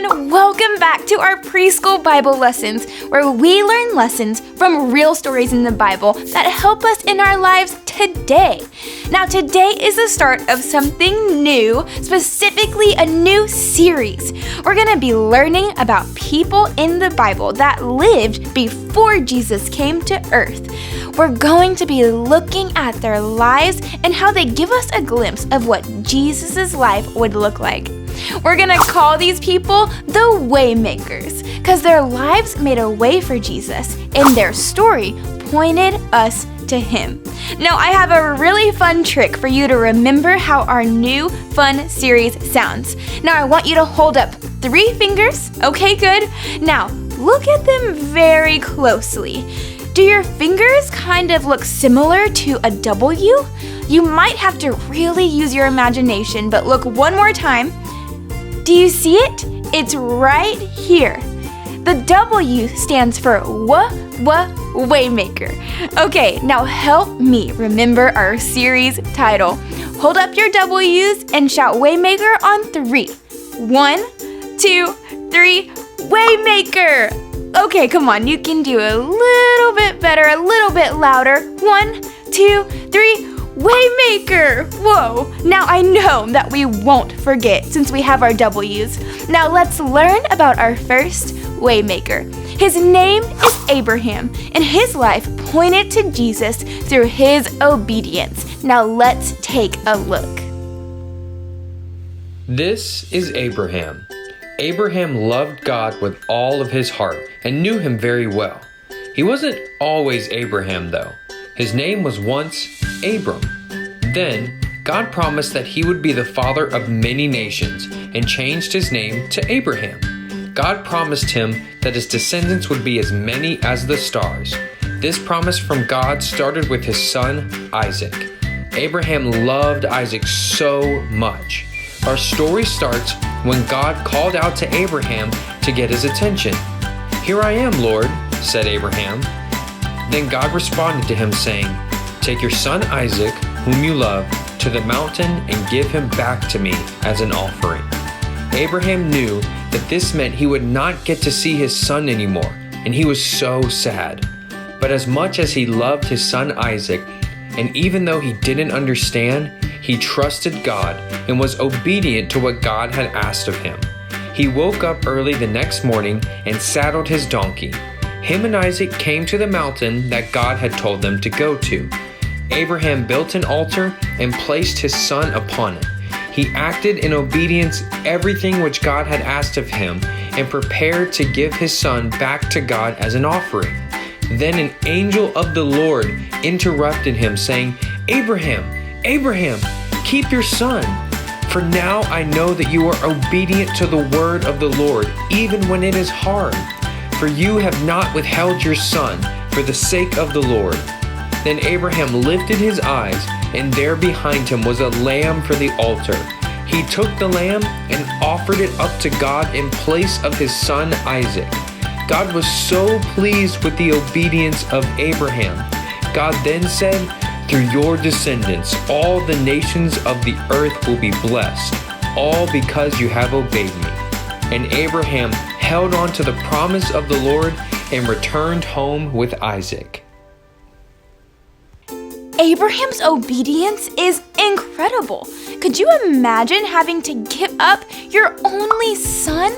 everyone! Welcome back to our preschool Bible lessons, where we learn lessons from real stories in the Bible that help us in our lives today. Now, today is the start of something new, specifically a new series. We're going to be learning about people in the Bible that lived before Jesus came to earth. We're going to be looking at their lives and how they give us a glimpse of what Jesus' life would look like. We're gonna call these people the Waymakers because their lives made a way for Jesus and their story pointed us to him. Now, I have a really fun trick for you to remember how our new fun series sounds. Now, I want you to hold up 3 fingers. Okay, good. Now, look at them very closely. Do your fingers kind of look similar to a W? You might have to really use your imagination, but look one more time. Do you see it? It's right here. The W stands for Waymaker. Okay, now help me remember our series title. Hold up your W's and shout Waymaker on 3. 1, 2, 3, Waymaker! Okay, come on, you can do a little bit better, a little bit louder. 1, 2, 3, Waymaker! Whoa! Now I know that we won't forget since we have our W's. Now let's learn about our first Waymaker. His name is Abraham, and his life pointed to Jesus through his obedience. Now let's take a look. This is Abraham. Abraham loved God with all of his heart and knew him very well. He wasn't always Abraham though. His name was once Abram. Then, God promised that he would be the father of many nations and changed his name to Abraham. God promised him that his descendants would be as many as the stars. This promise from God started with his son, Isaac. Abraham loved Isaac so much. Our story starts when God called out to Abraham to get his attention. "Here I am, Lord," said Abraham. Then God responded to him saying, "Take your son Isaac, whom you love, to the mountain and give him back to me as an offering." Abraham knew that this meant he would not get to see his son anymore, and he was so sad. But as much as he loved his son Isaac, and even though he didn't understand, he trusted God and was obedient to what God had asked of him. He woke up early the next morning and saddled his donkey. Him and Isaac came to the mountain that God had told them to go to. Abraham built an altar and placed his son upon it. He acted in obedience everything which God had asked of him and prepared to give his son back to God as an offering. Then an angel of the Lord interrupted him, saying, "Abraham, Abraham, keep your son. For now I know that you are obedient to the word of the Lord, even when it is hard. For you have not withheld your son for the sake of the Lord." Then Abraham lifted his eyes, and there behind him was a lamb for the altar. He took the lamb and offered it up to God in place of his son Isaac. God was so pleased with the obedience of Abraham. God then said, "Through your descendants, all the nations of the earth will be blessed, all because you have obeyed me." And Abraham held on to the promise of the Lord and returned home with Isaac. Abraham's obedience is incredible. Could you imagine having to give up your only son?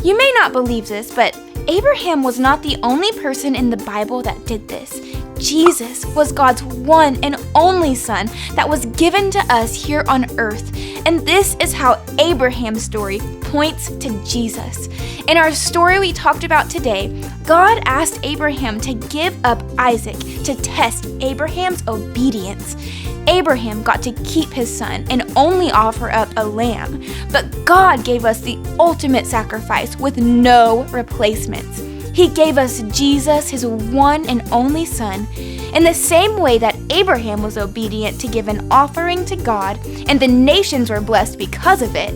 You may not believe this, but Abraham was not the only person in the Bible that did this. Jesus was God's one and only son that was given to us here on earth. And this is how Abraham's story points to Jesus. In our story we talked about today, God asked Abraham to give up Isaac to test Abraham's obedience. Abraham got to keep his son and only offer up a lamb, but God gave us the ultimate sacrifice with no replacements. He gave us Jesus, his one and only son, in the same way that Abraham was obedient to give an offering to God and the nations were blessed because of it.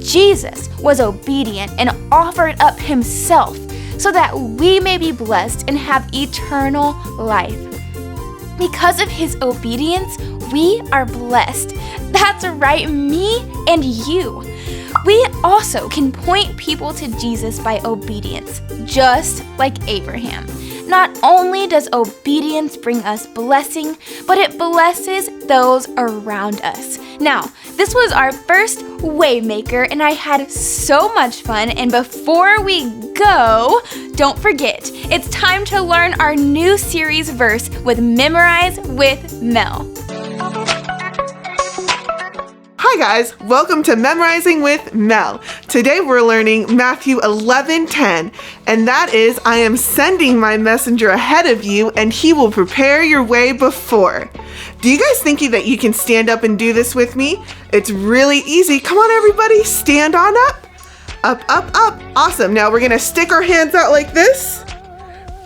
Jesus was obedient and offered up himself so that we may be blessed and have eternal life. Because of his obedience, we are blessed. That's right, me and you. We also can point people to Jesus by obedience, just like Abraham. Not only does obedience bring us blessing, but it blesses those around us. Now, this was our first Waymaker, and I had so much fun. And before we go, don't forget, it's time to learn our new series verse with Memorize with Mel. Hi guys, welcome to Memorizing with Mel. Today we're learning Matthew 11:10, and that is, I am sending my messenger ahead of you, and he will prepare your way before. Do you guys think that you can stand up and do this with me? It's really easy. Come on everybody, stand on up. Up, up, up. Awesome. Now we're gonna stick our hands out like this.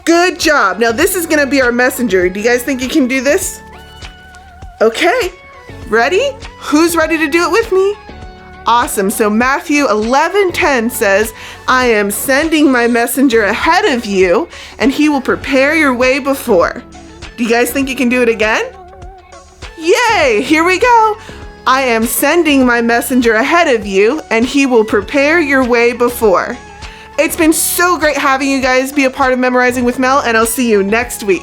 Good job. Now this is gonna be our messenger. Do you guys think you can do this? Okay. Ready? Who's ready to do it with me? Awesome. So Matthew 11:10 says, I am sending my messenger ahead of you, and he will prepare your way before. Do you guys think you can do it again? Yay! Here we go. I am sending my messenger ahead of you, and he will prepare your way before. It's been so great having you guys be a part of Memorizing with Mel, and I'll see you next week.